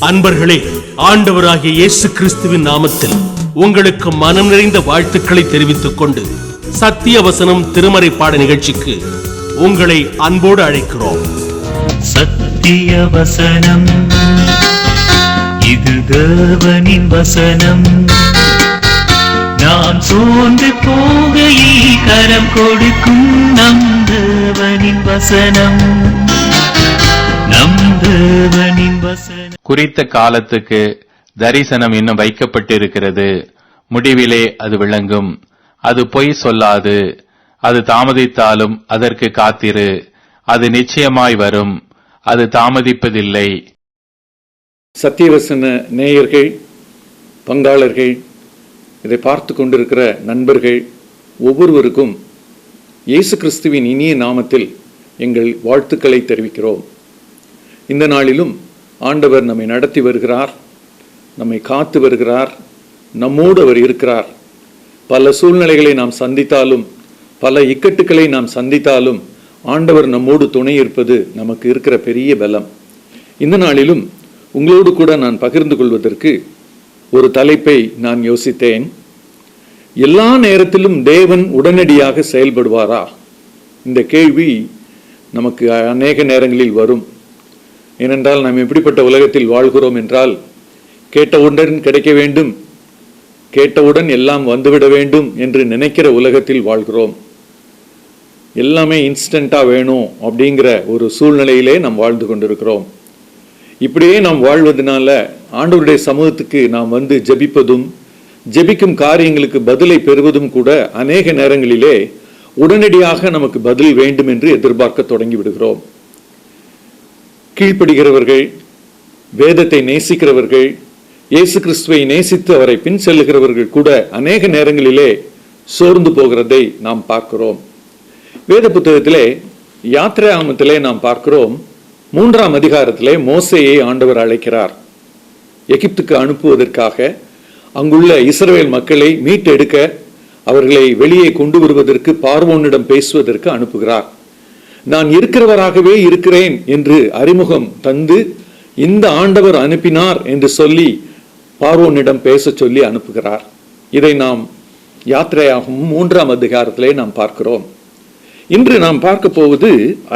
அன்பர்களே, ஆண்டவராகிய இயேசு கிறிஸ்துவின் நாமத்தில் உங்களுக்கு மனம் நிறைந்த வாழ்த்துக்களை தெரிவித்துக் கொண்டு சத்திய வசனம் திருமறை பாட நிகழ்ச்சிக்கு உங்களை அன்போடு அழைக்கிறோம். சத்திய வசனம், இது தேவனின் வசனம். நாம் சோர்ந்து போகையில் கரம் கொடுக்கும் நம் தேவனின் வசனம். நம் தேவனின் வசனம். குறித்த காலத்துக்கு தரிசனம் இன்னும் வைக்கப்பட்டிருக்கிறது. முடிவிலே அது விளங்கும். அது பொய் சொல்லாது. அது தாமதித்தாலும் அதற்கு காத்திரு. அது நிச்சயமாய் வரும். அது தாமதிப்பதில்லை. சத்தியவசன நேயர்கள், பங்காளர்கள், இதை பார்த்து கொண்டிருக்கிற நண்பர்கள் ஒவ்வொருவருக்கும் இயேசு கிறிஸ்துவின் இனிய நாமத்தில் எங்கள் வாழ்த்துக்களை தெரிவிக்கிறோம். இந்த நாளிலும் ஆண்டவர் நம்மை நடத்தி வருகிறார், நம்மை காத்து வருகிறார், நம்மோடு அவர் இருக்கிறார். பல சூழ்நிலைகளை நாம் சந்தித்தாலும், பல இக்கட்டுக்களை நாம் சந்தித்தாலும் ஆண்டவர் நம்மோடு துணை இருப்பது நமக்கு இருக்கிற பெரிய பலம். இந்த நாளிலும் உங்களோடு கூட நான் பகிர்ந்து கொள்வதற்கு ஒரு தலைப்பை நான் யோசித்தேன். எல்லா நேரத்திலும் தேவன் உடனடியாக செயல்படுவாரா? இந்த கேள்வி நமக்கு அநேக நேரங்களில் வரும். ஏனென்றால் நாம் எப்படிப்பட்ட உலகத்தில் வாழ்கிறோம் என்றால், கேட்டவுடன் கிடைக்க வேண்டும், கேட்டவுடன் எல்லாம் வந்துவிட வேண்டும் என்று நினைக்கிற உலகத்தில் வாழ்கிறோம். எல்லாமே இன்ஸ்டண்டா வேணும் அப்படிங்கிற ஒரு சூழ்நிலையிலே நாம் வாழ்ந்து கொண்டிருக்கிறோம். இப்படியே நாம் வாழ்வதனால ஆண்டவருடைய சமூகத்துக்கு நாம் வந்து ஜெபிப்பதும், ஜெபிக்கும் காரியங்களுக்கு பதிலை பெறுவதும் கூட அநேக நேரங்களிலே உடனடியாக நமக்கு பதில் வேண்டும் என்று எதிர்பார்க்க தொடங்கி விடுகிறோம். கீழ்ப்படுகிறவர்கள், வேதத்தை நேசிக்கிறவர்கள், இயேசு கிறிஸ்துவை நேசித்து அவரை பின் செல்லுகிறவர்கள் கூட அநேக நேரங்களிலே சோர்ந்து போகிறதை நாம் பார்க்கிறோம். வேத புத்தகத்திலே யாத்திராகமத்திலே நாம் பார்க்கிறோம், 3ஆம் அதிகாரத்திலே மோசேயை ஆண்டவர் அழைக்கிறார். எகிப்துக்கு அனுப்புவதற்காக, அங்குள்ள இஸ்ரவேல் மக்களை மீட்டெடுக்க, அவர்களை வெளியே கொண்டு வருவதற்கு, பார்வோனிடம் பேசுவதற்கு அனுப்புகிறார். நான் இருக்கிறவராகவே இருக்கிறேன் என்று அறிமுகம் தந்து, இந்த ஆண்டவர் அனுப்பினார் என்று சொல்லி பார்வோனிடம் பேச சொல்லி அனுப்புகிறார். இதை நாம் யாத்திரையாகவும் 3ஆம் அதிகாரத்திலே நாம் பார்க்கிறோம். இன்று நாம் பார்க்க போவது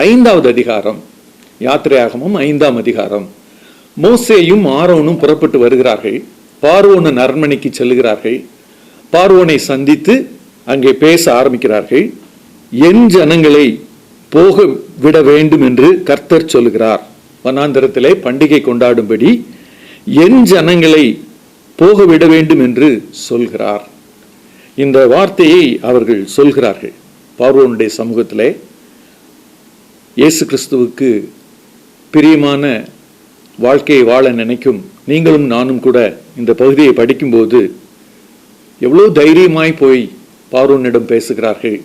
5வது அதிகாரம், யாத்திரையாகவும் 5ஆம் அதிகாரம். மோசேயும் ஆரோனும் புறப்பட்டு வருகிறார்கள். பார்வோனின் அரண்மனைக்கு செல்லுகிறார்கள். பார்வோனை சந்தித்து அங்கே பேச ஆரம்பிக்கிறார்கள். என் ஜனங்களை போக விட வேண்டும் என்று கர்த்தர் சொல்கிறார். வனாந்தரத்திலே பண்டிகை கொண்டாடும்படி என் ஜனங்களை போக விட வேண்டும் என்று சொல்கிறார். இந்த வார்த்தையை அவர்கள் சொல்கிறார்கள் பார்வோனுடைய சமூகத்திலே. இயேசு கிறிஸ்துவுக்கு பிரியமான வாழ்க்கையை வாழ நினைக்கும் நீங்களும் நானும் கூட இந்த பகுதியை படிக்கும்போது எவ்வளோ தைரியமாய் போய் பார்வோனிடம் பேசுகிறார்கள்.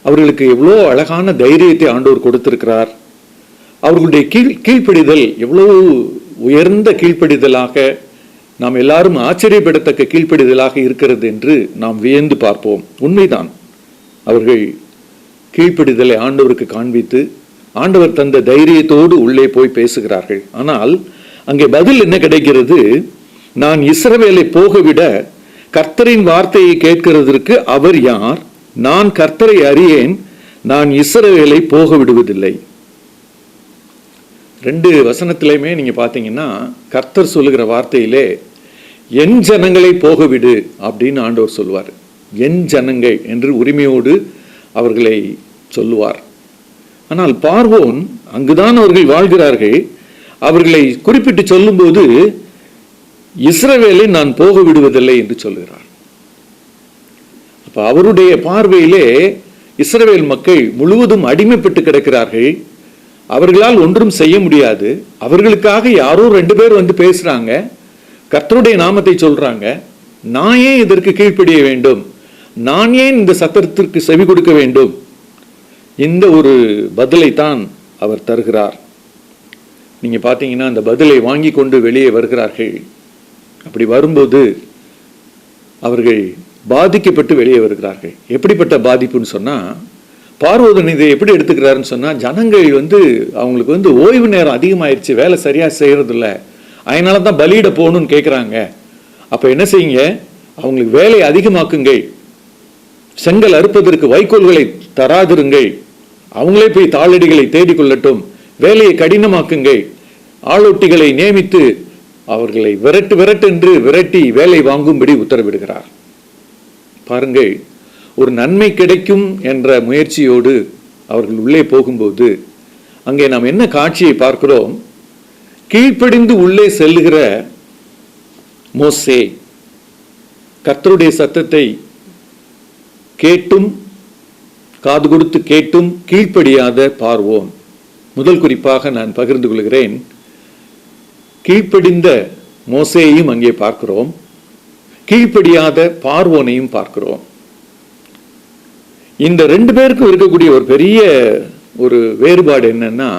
அவர்களுக்கு எவ்வளோ அழகான தைரியத்தை ஆண்டவர் கொடுத்திருக்கிறார். அவர்களுடைய கீழ்ப்படிதல் எவ்வளவு உயர்ந்த கீழ்ப்படிதலாக, நாம் எல்லாரும் ஆச்சரியப்படத்தக்க கீழ்ப்படிதலாக இருக்கிறது என்று நாம் வியந்து பார்ப்போம். உண்மைதான், அவர்கள் கீழ்ப்படிதலை ஆண்டவருக்கு காண்பித்து ஆண்டவர் தந்த தைரியத்தோடு உள்ளே போய் பேசுகிறார்கள். ஆனால் அங்கே பதில் என்ன கிடைக்கிறது? நான் இஸ்ரவேலை போகவிட கர்த்தரின் வார்த்தையை கேட்கிறதற்கு அவர் யார்? நான் கர்த்தரை அறியேன், நான் இஸ்ரவேலை போக விடுவதில்லை. 2 வசனத்திலையுமே நீங்க பாத்தீங்கன்னா கர்த்தர் சொல்லுகிற வார்த்தையிலே என் ஜனங்களை போக விடு அப்படின்னு ஆண்டவர் சொல்லுவார். என் ஜனங்கள் என்று உரிமையோடு அவர்களை சொல்லுவார். ஆனால் பார்வோன், அங்குதான் அவர்கள் வாழ்கிறார்கள், அவர்களை குறிப்பிட்டு சொல்லும்போது இஸ்ரவேலை நான் போக விடுவதில்லை என்று சொல்லுகிறார். அவருடைய பார்வையிலே இஸ்ரவேல் மக்கள் முழுவதும் அடிமைப்பட்டு கிடக்கிறார்கள். அவர்களால் ஒன்றும் செய்ய முடியாது. அவர்களுக்காக யாரோ 2 பேர் வந்து பேசுறாங்க, கர்த்தருடைய நாமத்தை சொல்றாங்க. நான் ஏன் இதற்கு கீழ்ப்படிய வேண்டும்? நான் ஏன் இந்த சத்தத்திற்கு செவி கொடுக்க வேண்டும்? இந்த ஒரு பதிலை தான் அவர் தருகிறார். நீங்க பாத்தீங்கன்னா அந்த பதிலை வாங்கி கொண்டு வெளியே வருகிறார்கள். அப்படி வரும்போது அவர்கள் பாதிக்கப்பட்டு வெளியே வருகிறார்கள். எப்படிப்பட்ட பாதிப்புன்னு சொன்னா, பார்வோன் இதை எப்படி எடுத்துக்கிறாருன்னு சொன்னா, ஜனங்கள் அவங்களுக்கு ஓய்வு நேரம் அதிகமாயிருச்சு, வேலை சரியா செய்யறது இல்லை, அதனால தான் பலியிட போகணும்னு கேட்குறாங்க. அப்ப என்ன செய்யுங்க, அவங்களுக்கு வேலை அதிகமாக்குங்கள், செங்கல் அறுப்பதற்கு வைக்கோல்களை தராதிருங்கள், அவங்களே போய் தாளடிகளை தேடிக்கொள்ளட்டும், வேலையை கடினமாக்குங்கள், ஆளொட்டிகளை நியமித்து அவர்களை விரட்டு விரட்டி வேலை வாங்கும்படி உத்தரவிடுகிறார். பாருங்கள், ஒரு நன்மை கிடைக்கும் என்ற முயற்சியோடு அவர்கள் உள்ளே போகும்போது அங்கே நாம் என்ன காட்சியை பார்க்கிறோம்? கீழ்ப்படிந்து உள்ளே செல்லுகிற மோசே, கர்த்தருடைய சத்தத்தை கேட்டும் காது கொடுத்து கேட்டும் கீழ்ப்படியாத பார்வோன். முதல் குறிப்பாக நான் பகிர்ந்து கொள்கிறேன். கீழ்ப்படிந்த மோசேயையும் அங்கே பார்க்கிறோம், கீழ்ப்படியாத பார்வோனையும் பார்க்கிறோம். இந்த ரெண்டு பேருக்கும் இருக்கக்கூடிய ஒரு பெரிய ஒரு வேறுபாடு என்னன்னா,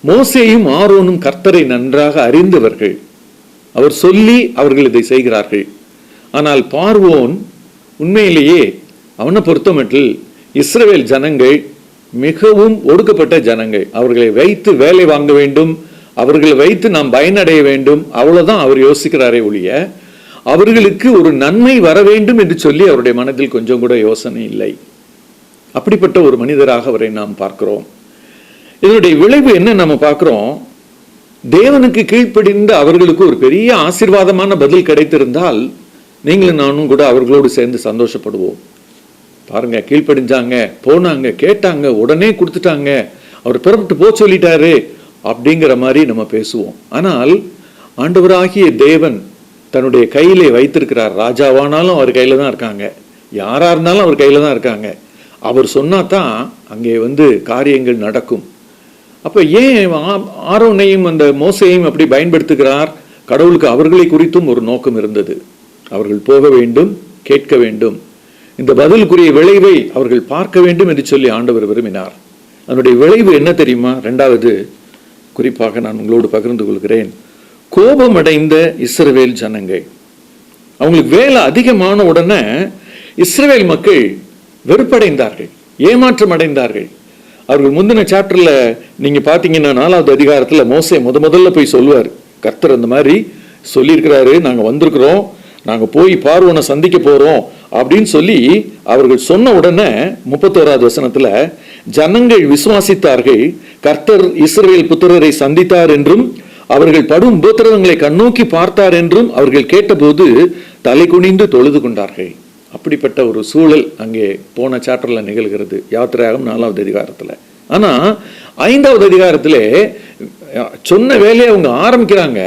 மோசேயும் ஆரோனும் கர்த்தரை நன்றாக அறிந்தவர்கள், அவர் சொல்லி அவர்கள் இதை செய்கிறார்கள். ஆனால் பார்வோன் உண்மையிலேயே அவனை பொறுத்தமட்டில் இஸ்ரவேல் ஜனங்கள் மிகவும் ஒடுக்கப்பட்ட ஜனங்கள், அவர்களை வைத்து வேலை வாங்க வேண்டும், அவர்களை வைத்து நாம் பயனடைய வேண்டும், அவ்வளவுதான் அவர் யோசிக்கிறாரே ஒழிய அவர்களுக்கு ஒரு நன்மை வர வேண்டும் என்று சொல்லி அவருடைய மனதில் கொஞ்சம் கூட யோசனை இல்லை. அப்படிப்பட்ட ஒரு மனிதராக அவரை நாம் பார்க்கிறோம். இதனுடைய விளைவு என்ன நம்ம பார்க்கிறோம்? தேவனுக்கு கீழ்ப்படிந்த அவர்களுக்கு ஒரு பெரிய ஆசீர்வாதமான பதில் கிடைத்திருந்தால் நீங்களும் நானும் கூட அவர்களோடு சேர்ந்து சந்தோஷப்படுவோம். பாருங்க, கீழ்ப்படிஞ்சாங்க, போனாங்க, கேட்டாங்க, உடனே கொடுத்துட்டாங்க, அவர் பிறப்பிட்டு போ சொல்லிட்டாரு அப்படிங்கிற மாதிரி நம்ம பேசுவோம். ஆனால் ஆண்டவராகிய தேவன் தன்னுடைய கையிலே வைத்திருக்கிறார். ராஜாவானாலும் அவர் கையில தான் இருக்காங்க, யாரா இருந்தாலும் அவர் கையில தான் இருக்காங்க. அவர் சொன்னாதான் அங்கே காரியங்கள் நடக்கும். அப்ப ஏன் ஆரோனையும் அந்த மோசையும் அப்படி பயன்படுத்துகிறார்? கடவுளுக்கு அவர்களை குறித்தும் ஒரு நோக்கம் இருந்தது. அவர்கள் போக வேண்டும், கேட்க வேண்டும், இந்த பதிலுக்குரிய விளைவை அவர்கள் பார்க்க வேண்டும் என்று சொல்லி ஆண்டவர் விரும்பினார். அதனுடைய விளைவு என்ன தெரியுமா? இரண்டாவது குறிப்பாக நான் உங்களோடு பகிர்ந்து கொள்கிறேன். கோபமடைந்த இஸ்ரவேல் ஜனங்கள், அவங்களுக்கு வேலை அதிகமான உடனே இஸ்ரவேல் மக்கள் வெறுப்படைந்தார்கள், ஏமாற்றம் அடைந்தார்கள். அவர்கள் முந்தின சாப்டர்ல நீங்க பாத்தீங்கன்னா 4வது அதிகாரத்துல மோசே முதல்ல போய் சொல்லுவார், கர்த்தர் அந்த மாதிரி சொல்லியிருக்கிறாரு, நாங்க வந்திருக்கிறோம், நாங்க போய் பார்வோனை சந்திக்க போறோம் அப்படின்னு சொல்லி அவர்கள் சொன்ன உடனே 31வது வசனத்துல, ஜனங்கள் விசுவாசித்தார்கள், கர்த்தர் இஸ்ரவேல் புத்திரரை சந்தித்தார் என்றும் அவர்கள் படும் உபத்திரவங்களை கண்ணோக்கி பார்த்தார் என்றும் அவர்கள் கேட்டபோது தலை குனிந்து தொழுது கொண்டார்கள். அப்படிப்பட்ட ஒரு சூழல் அங்கே போன சாப்டர்ல நிகழ்கிறது, யாத்திரையாகும் 4வது அதிகாரத்துல. ஆனா 5வது அதிகாரத்திலே சொன்ன வேலையை அவங்க ஆரம்பிக்கிறாங்க.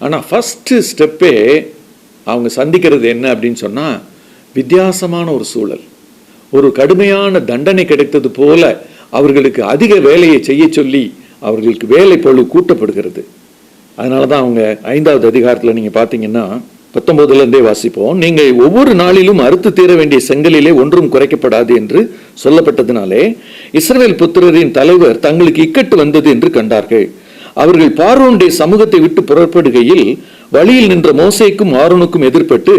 ஆனா ஃபர்ஸ்ட் ஸ்டெப்பே அவங்க சந்திக்கிறது என்ன அப்படின்னு சொன்னா, வித்தியாசமான ஒரு சூழல், ஒரு கடுமையான தண்டனை கிடைத்தது போல அவர்களுக்கு அதிக வேலையை செய்ய சொல்லி அவர்களுக்கு வேலை பளு கூட்டப்படுகிறது. அதனாலதான் அவங்க 5வது அதிகாரத்துல நீங்க பாத்தீங்கன்னா 19ல இருந்தே வாசிப்போம். நீங்கள் ஒவ்வொரு நாளிலும் அறுத்து தீர வேண்டிய செங்கலிலே ஒன்றும் குறைக்கப்படாது என்று சொல்லப்பட்டதினாலே இஸ்ரவேல் புத்திரரின் தலைவர் தங்களுக்கு இக்கட்டு வந்தது என்று கண்டார்கள். அவர்கள் பார்வோனுடைய சமூகத்தை விட்டு புறப்படுகையில் வழியில் நின்ற மோசேக்கும் ஆரோனுக்கும் எதிர்பட்டு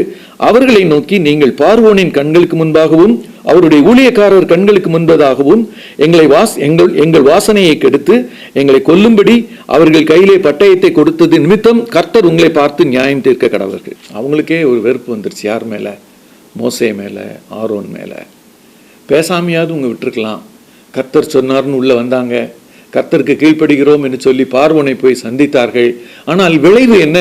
அவர்களை நோக்கி, நீங்கள் பார்வோனின் கண்களுக்கு முன்பாகவும் அவருடைய ஊழியக்காரர் கண்களுக்கு முன்பதாகவும் எங்கள் வாசனையை கெடுத்து எங்களை கொல்லும்படி அவர்கள் கையிலே பட்டயத்தை கொடுத்தது நிமித்தம் கர்த்தர் உங்களை பார்த்து நியாயம் தீர்க்க கடவர்கள். அவங்களுக்கே ஒரு வெறுப்பு வந்துருச்சு. யார் மேல? மோசே மேல, ஆரோன் மேல. பேசாமையாவது உங்க விட்டுருக்கலாம். கர்த்தர் சொன்னார்னு உள்ள வந்தாங்க, கர்த்தருக்கு கீழ்ப்படுகிறோம் என்று சொல்லி பார்வோனை போய் சந்தித்தார்கள். ஆனால் விளைவு என்ன?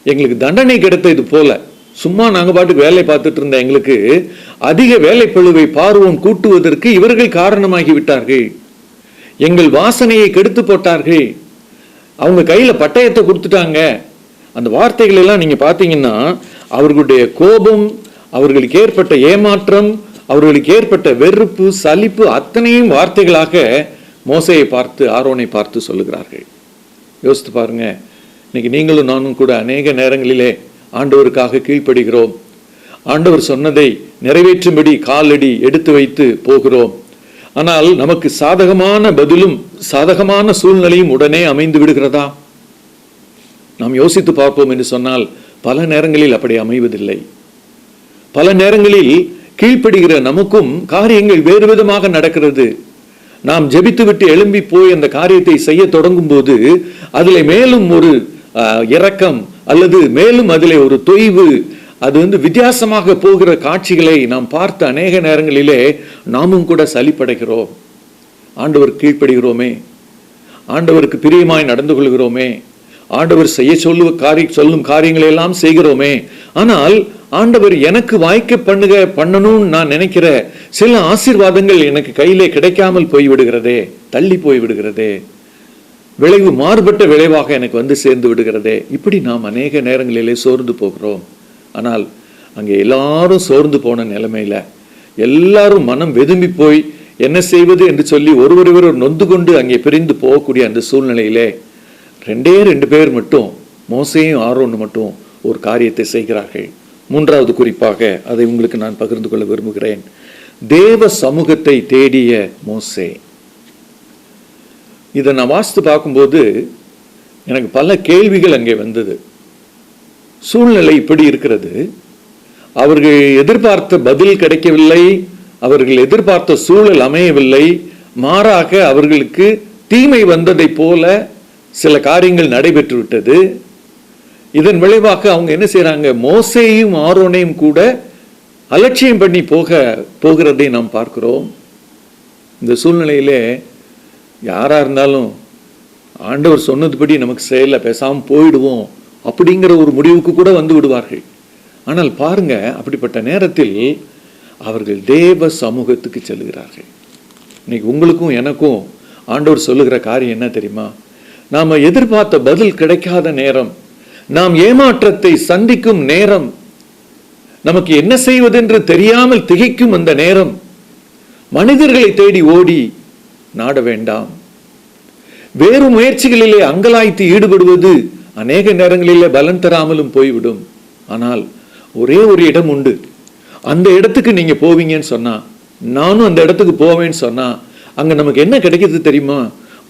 எங்களுக்கு தண்டனை கிடைத்தது போல சும்மா நாங்க பாட்டுக்கு வேலை பார்த்துட்டு இருந்த எங்களுக்கு அதிக வேலை பழுவை பார்வோன் கூட்டுவதற்கு இவர்கள் காரணமாகி விட்டார்கள். எங்கள் வாசனையை கெடுத்து போட்டார்கள். அவங்க கையில பட்டயத்தை கொடுத்துட்டாங்க. அந்த வார்த்தைகள் எல்லாம் நீங்க பாத்தீங்கன்னா அவர்களுடைய கோபம், அவர்களுக்கு ஏற்பட்ட ஏமாற்றம், அவர்களுக்கு ஏற்பட்ட வெறுப்பு, சலிப்பு அத்தனையும் வார்த்தைகளாக மோசையை பார்த்து, ஆரோனை பார்த்து சொல்லுகிறார்கள். யோசித்து பாருங்க. இன்னைக்கு நீங்களும் நானும் கூட அநேக நேரங்களிலே ஆண்டவருக்காக கீழ்ப்படுகிறோம். ஆண்டவர் சொன்னதை நிறைவேற்றும்படி காலடி எடுத்து வைத்து போகிறோம். ஆனால் நமக்கு சாதகமான பதிலும் சாதகமான சூழ்நிலையும் உடனே அமைந்து விடுகிறதா? நாம் யோசித்து பார்ப்போம் என்று சொன்னால் பல நேரங்களில் அப்படி அமைவதில்லை. பல நேரங்களில் கீழ்ப்படுகிற நமக்கும் காரியங்கள் வேறு விதமாக நடக்கிறது. நாம் ஜெபித்து விட்டு எழும்பி போய் அந்த காரியத்தை செய்ய தொடங்கும் போது அதிலே மேலும் ஒரு இரக்கம் அல்லது மேலும் அதிலே ஒரு தொய்வு, அது வித்தியாசமாக போகிற காட்சிகளை நாம் பார்த்த அநேக நேரங்களிலே நாமும் கூட சலிப்படைகிறோம். ஆண்டவர் கீழ்ப்படுகிறோமே, ஆண்டவருக்கு பிரியமாய் நடந்து கொள்கிறோமே, ஆண்டவர் செய்ய சொல்லும் காரியங்களை எல்லாம் செய்கிறோமே. ஆனால் ஆண்டவர் எனக்கு வாய்க்க பண்ணணும்னு நான் நினைக்கிற சில ஆசீர்வாதங்கள் எனக்கு கையிலே கிடைக்காமல் போய்விடுகிறதே, தள்ளி போய்விடுகிறதே, விளைவு மாறுபட்ட விளைவாக எனக்கு சேர்ந்து விடுகிறதே. இப்படி நாம் அநேக நேரங்களிலே சோர்ந்து போகிறோம். ஆனால் அங்கே எல்லாரும் சோர்ந்து போன நிலைமையில எல்லாரும் மனம் வெதும்பி போய் என்ன செய்வது என்று சொல்லி ஒருவர் நொந்து கொண்டு அங்கே பிரிந்து போகக்கூடிய அந்த சூழ்நிலையிலே 2 பேர் மட்டும், மோசேயும் ஆரோனும் மட்டும் ஒரு காரியத்தை செய்கிறார்கள். 3வது குறிப்பாக அதை உங்களுக்கு நான் பகிர்ந்து கொள்ள விரும்புகிறேன். தேவ சமூகத்தை தேடிய மோசே. இதை நான் வாசித்து பார்க்கும்போது எனக்கு பல கேள்விகள் அங்கே வந்தது. சூழ்நிலை இப்படி இருக்கிறது, அவர்கள் எதிர்பார்த்த பதில் கிடைக்கவில்லை, அவர்கள் எதிர்பார்த்த சூழல் அமையவில்லை, மாறாக அவர்களுக்கு தீமை வந்ததை போல சில காரியங்கள் நடைபெற்று விட்டது. இதன் விளைவாக அவங்க என்ன செய்யறாங்க, மோசேயும் ஆரோனையும் கூட அலட்சியம் பண்ணி போகிறதை நாம் பார்க்கிறோம். இந்த சூழ்நிலையிலே யாரா இருந்தாலும் ஆண்டவர் சொன்னதுபடி நமக்கு செய்யல, பேசாம போயிடுவோம் அப்படிங்கிற ஒரு முடிவுக்கு கூட வந்து விடுவார்கள். ஆனால் பாருங்க, அப்படிப்பட்ட நேரத்தில் அவர்கள் தேவ சமூகத்துக்கு செல்கிறார்கள். இன்னைக்கு உங்களுக்கும் எனக்கும் ஆண்டவர் சொல்லுகிற காரியம் என்ன தெரியுமா? நாம எதிர்பார்த்த பதில் கிடைக்காத நேரம், நாம் ஏமாற்றத்தை சந்திக்கும் நேரம், நமக்கு என்ன செய்வதென்று தெரியாமல் திகைக்கும் அந்த நேரம், மனிதர்களை தேடி ஓடி நாட வேண்டாம். வேறு முயற்சிகளிலே அங்கலாய்த்து ஈடுபடுவது அநேக நேரங்களிலே பலன் தராமலும் போய்விடும். ஆனால் ஒரே ஒரு இடம் உண்டு, அந்த இடத்துக்கு நீங்க போவீங்கன்னு சொன்னா, நானும் அந்த இடத்துக்கு போவேன்னு சொன்னா, அங்க நமக்கு என்ன கிடைக்கிறது தெரியுமா?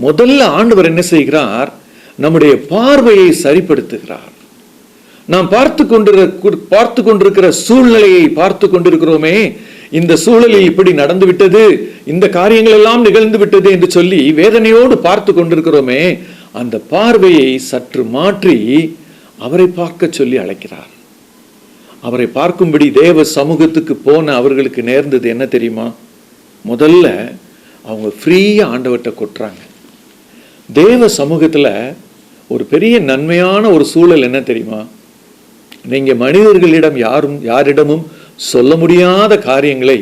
முதல்ல ஆண்டவர் என்ன செய்கிறார், நம்முடைய பார்வையை சரிப்படுத்துகிறார். நாம் பார்த்து கொண்டிருக்கிற சூழ்நிலையை பார்த்து கொண்டிருக்கிறோமே, இந்த சூழலில் இப்படி நடந்து விட்டது, இந்த காரியங்கள் எல்லாம் நிகழ்ந்து விட்டது என்று சொல்லி வேதனையோடு பார்த்து கொண்டிருக்கிறோமே, அந்த பார்வையை சற்று மாற்றி அவரை பார்க்க சொல்லி அழைக்கிறார். அவரை பார்க்கும்படி தேவ சமூகத்துக்கு போன அவர்களுக்கு நேர்ந்தது என்ன தெரியுமா? முதல்ல அவங்க ஃப்ரீயா ஆண்டவர்கிட்ட கொட்டுறாங்க. தேவ சமூகத்துல ஒரு பெரிய நன்மையான ஒரு சூழல் என்ன தெரியுமா? நீங்க மனிதர்களிடம் யாரிடமும் சொல்ல முடியாத காரியங்களை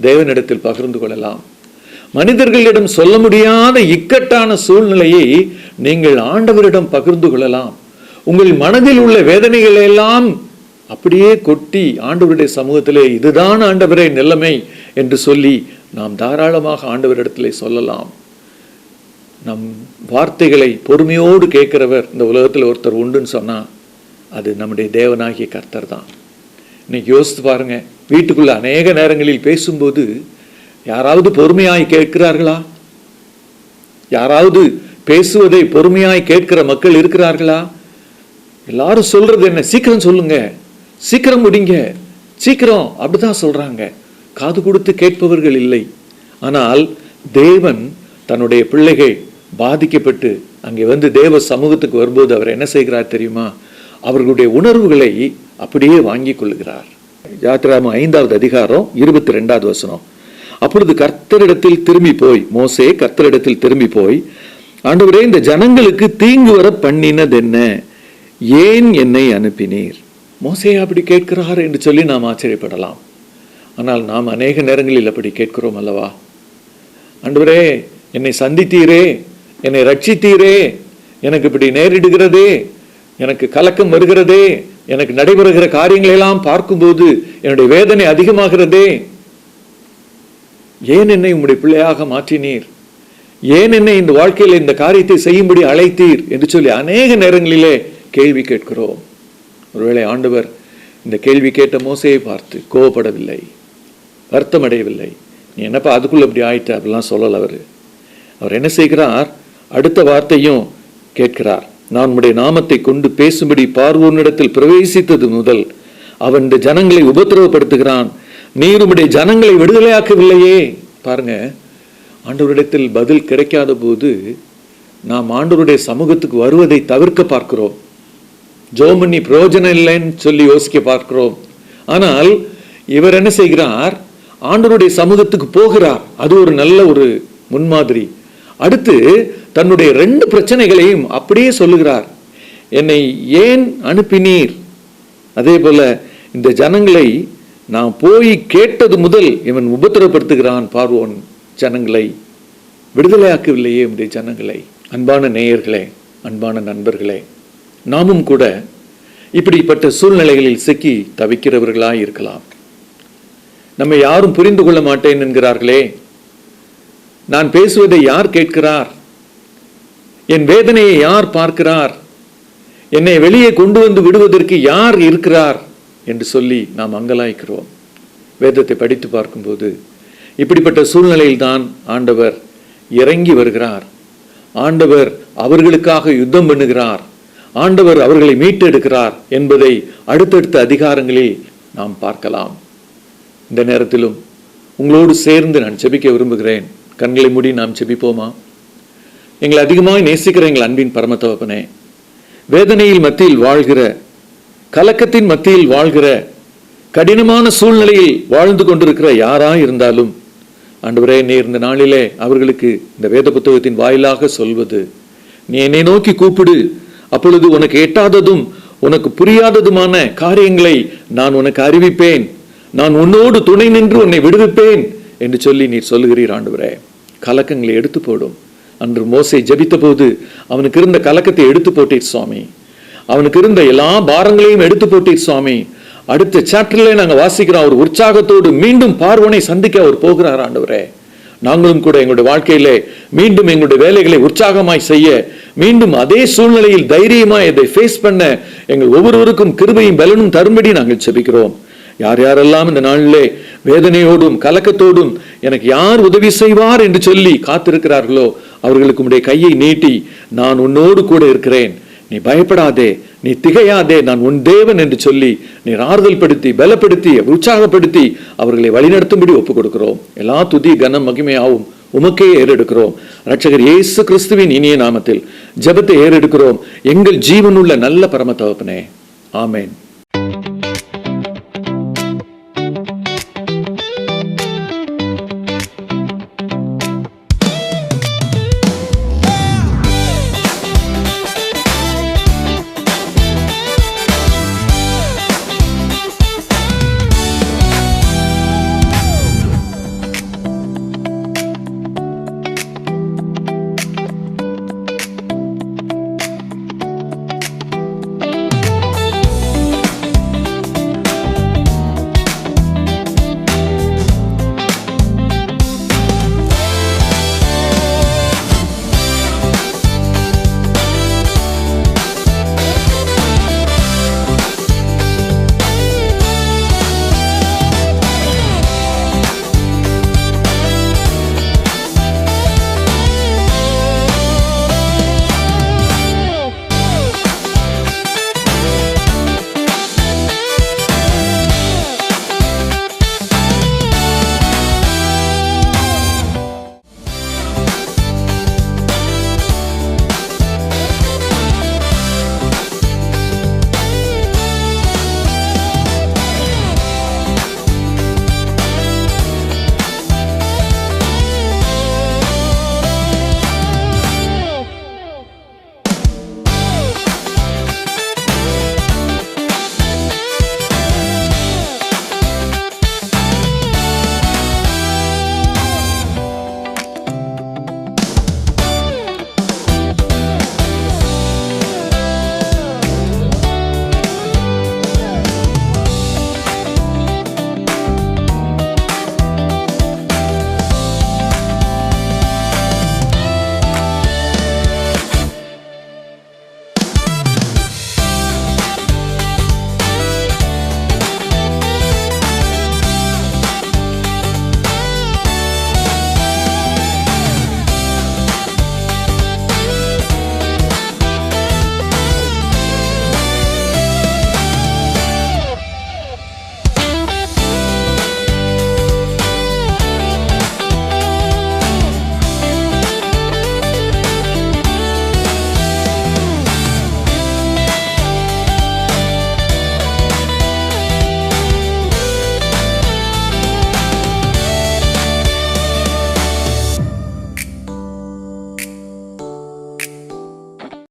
தேவனிடத்தில் பகிர்ந்து கொள்ளலாம். மனிதர்களிடம் சொல்ல முடியாத இக்கட்டான சூழ்நிலையை நீங்கள் ஆண்டவரிடம் பகிர்ந்து கொள்ளலாம். உங்கள் மனதில் உள்ள வேதனைகளை எல்லாம் அப்படியே கொட்டி ஆண்டவருடைய சமூகத்திலே, இதுதான் ஆண்டவரே நிலைமை என்று சொல்லி நாம் தாராளமாக ஆண்டவரிடத்திலே சொல்லலாம். நம் வார்த்தைகளை பொறுமையோடு கேட்கிறவர் இந்த உலகத்தில் ஒருத்தர் உண்டுன்னு சொன்னா அது நம்முடைய தேவனாகிய கர்த்தர் தான். இன்னைக்கு யோசித்து பாருங்க, வீட்டுக்குள்ள அநேக நேரங்களில் பேசும்போது யாராவது பொறுமையாய் கேட்கிறார்களா? யாராவது பேசுவதை பொறுமையாய் கேட்கிற மக்கள் இருக்கிறார்களா? எல்லாரும் சொல்றது என்ன? சீக்கிரம் சொல்லுங்க, சீக்கிரம் முடிங்க, சீக்கிரம், அப்படிதான் சொல்றாங்க. காது கொடுத்து கேட்பவர்கள் இல்லை. ஆனால் தேவன் தன்னுடைய பிள்ளைகள் பாதிக்கப்பட்டு அங்கே வந்து தேவ சமூகத்துக்கு வரும்போது அவர் என்ன செய்கிறார் தெரியுமா? அவர்களுடைய உணர்வுகளை அப்படியே வாங்கி கொள்ளுகிறார். யாத்திராகமம் 5வது அதிகாரம் 22வது வசனம். அப்பொழுது கர்த்தரிடத்தில் திரும்பி போய், மோசே கர்த்தரிடத்தில் திரும்பி போய், ஆண்டவரே, இந்த ஜனங்களுக்கு தீங்கு வர பண்ணினது என்ன? ஏன் என்னை அனுப்பினீர்? மோசே அப்படி கேட்கிறார் என்று சொல்லி நாம் ஆச்சரியப்படலாம். ஆனால் நாம் அநேக நேரங்களில் அப்படி கேட்கிறோம் அல்லவா? ஆண்டவரே, என்னை சந்தித்தீரே, என்னை ரட்சித்தீரே, எனக்கு இப்படி நேரிடுகிறதே, எனக்கு கலக்கம் வருகிறதே, எனக்கு நடைபெறுகிற காரியங்களை எல்லாம் பார்க்கும்போது என்னுடைய வேதனை அதிகமாகிறதே, ஏன் என்னை உம்முடைய பிள்ளையாக மாற்றினீர்? ஏன் என்னை இந்த வாழ்க்கையில் இந்த காரியத்தை செய்யும்படி அழைத்தீர் என்று சொல்லி அநேக நேரங்களிலே கேள்வி கேட்கிறோம். ஒருவேளை ஆண்டவர் இந்த கேள்வி கேட்ட மோசையை பார்த்து கோபப்படவில்லை, வருத்தம் அடையவில்லை. நீ என்னப்பா அதுக்குள்ள இப்படி ஆயிட்ட அப்படிலாம் சொல்லல. அவர் என்ன செய்கிறார்? அடுத்த வார்த்தையும் கேட்கிறார். நான் உம்முடைய நாமத்தை கொண்டு பேசும்படி பார்வோனிடத்தில் பிரவேசித்தது முதல் அவன் இந்த ஜனங்களை உபத்திரவப்படுத்துகிறான். நீர் உம்முடைய ஜனங்களை விடுதலையாக்கவில்லையே. பாருங்க, ஆண்டவரிடத்தில் பதில் கிடைக்காத போது நாம் ஆண்டவருடைய சமூகத்துக்கு வருவதை தவிர்க்க பார்க்கிறோம். ஜெபம் பண்ணி பிரயோஜனம் இல்லைன்னு சொல்லி யோசிக்க பார்க்கிறோம். ஆனால் இவர் என்ன செய்கிறார்? ஆண்டவருடைய சமூகத்துக்கு போகிறார். அது ஒரு நல்ல ஒரு முன்மாதிரி. அடுத்து தன்னுடைய 2 பிரச்சனைகளையும் அப்படியே சொல்லுகிறார். என்னை ஏன் அனுப்பினீர்? அதே போல இந்த ஜனங்களை நான் போய் கேட்டது முதல் இவன் உபத்திரப்படுத்துகிறான். பார்வோன் ஜனங்களை விடுதலையாக்கவில்லையே உம்முடைய ஜனங்களை. அன்பான நேயர்களே, அன்பான நண்பர்களே, நாமும் கூட இப்படிப்பட்ட சூழ்நிலைகளில் சிக்கி தவிக்கிறவர்களாய் இருக்கலாம். நம்மை யாரும் புரிந்து கொள்ள மாட்டேன் என்கிறார்களே, நான் பேசுவதை யார் கேட்கிறார்? என் வேதனையை யார் பார்க்கிறார்? என்னை வெளியே கொண்டு வந்து விடுவதற்கு யார் இருக்கிறார் என்று சொல்லி நாம் அங்கலாய்க்கிறோம். வேதத்தை படித்து பார்க்கும்போது இப்படிப்பட்ட சூழ்நிலையில்தான் ஆண்டவர் இறங்கி வருகிறார். ஆண்டவர் அவர்களுக்காக யுத்தம் பண்ணுகிறார். ஆண்டவர் அவர்களை மீட்டெடுக்கிறார் என்பதை அடுத்தடுத்த அதிகாரங்களில் நாம் பார்க்கலாம். இந்த நேரத்திலும் உங்களோடு சேர்ந்து நான் செபிக்க விரும்புகிறேன். கண்களை மூடி நாம் செபிப்போமா? எங்களை அதிகமாக நேசிக்கிற எங்கள் அன்பின் பரமதகப்பனே, வேதனையில் மத்தியில் வாழ்கிற, கலக்கத்தின் மத்தியில் வாழ்கிற, கடினமான சூழ்நிலையில் வாழ்ந்து கொண்டிருக்கிற யாராய் இருந்தாலும் ஆண்டவரே, நீர் இந்த நாளிலே அவர்களுக்கு இந்த வேத புத்தகத்தின் வாயிலாக சொல்வது, நீ என்னை நோக்கி கூப்பிடு, அப்பொழுது உனக்கு எட்டாததும் உனக்கு புரியாததுமான காரியங்களை நான் உனக்கு அறிவிப்பேன், நான் உன்னோடு துணை நின்று உன்னை விடுவிப்பேன் என்று சொல்லி நீர் சொல்லுகிறீர். ஆண்டவரே, கலக்கங்களை எடுத்து போடும். அன்று மோசே ஜெபித்த போது அவனுக்கு இருந்த கலக்கத்தை எடுத்து போட்டீர் சுவாமி. அவனுக்கு இருந்த எல்லா பாரங்களையும் எடுத்து போட்டீர் சுவாமி. அடுத்த சாப்டர்ல நாங்க வாசிக்கிறோம், அவர் உற்சாகத்தோடு மீண்டும் பார்வோனை சந்திக்க அவர் போகிறார். ஆண்டவரே, நாங்களும் கூட எங்களுடைய வாழ்க்கையிலே மீண்டும் எங்களுடைய வேலைகளை உற்சாகமாய் செய்ய, மீண்டும் அதே சூழ்நிலையில் தைரியமாய் அதை ஃபேஸ் பண்ண எங்கள் ஒவ்வொருவருக்கும் கிருபையும் பலனும் தரும்படி நாங்கள் செபிக்கிறோம். யார் யாரெல்லாம் இந்த நாளிலே வேதனையோடும் கலக்கத்தோடும் எனக்கு யார் உதவி செய்வார் என்று சொல்லி காத்திருக்கிறார்களோ அவர்களுக்கு உடைய கையை நீட்டி, நான் உன்னோடு கூட இருக்கிறேன், நீ பயப்படாதே, நீ திகையாதே, நான் உன் தேவன் என்று சொல்லி நீர் ஆறுதல் படுத்தி, பலப்படுத்தி, உற்சாகப்படுத்தி அவர்களை வழிநடத்தும்படி ஒப்புக் கொடுக்கிறோம். எல்லா துதி கனம் மகிமையாவும் உமக்கே ஏறெடுக்கிறோம். இரட்சகர் இயேசு கிறிஸ்துவின் இனிய நாமத்தில் ஜெபத்தை ஏறெடுக்கிறோம் எங்கள் ஜீவனுள்ள நல்ல பரம தகப்பனே. ஆமென்.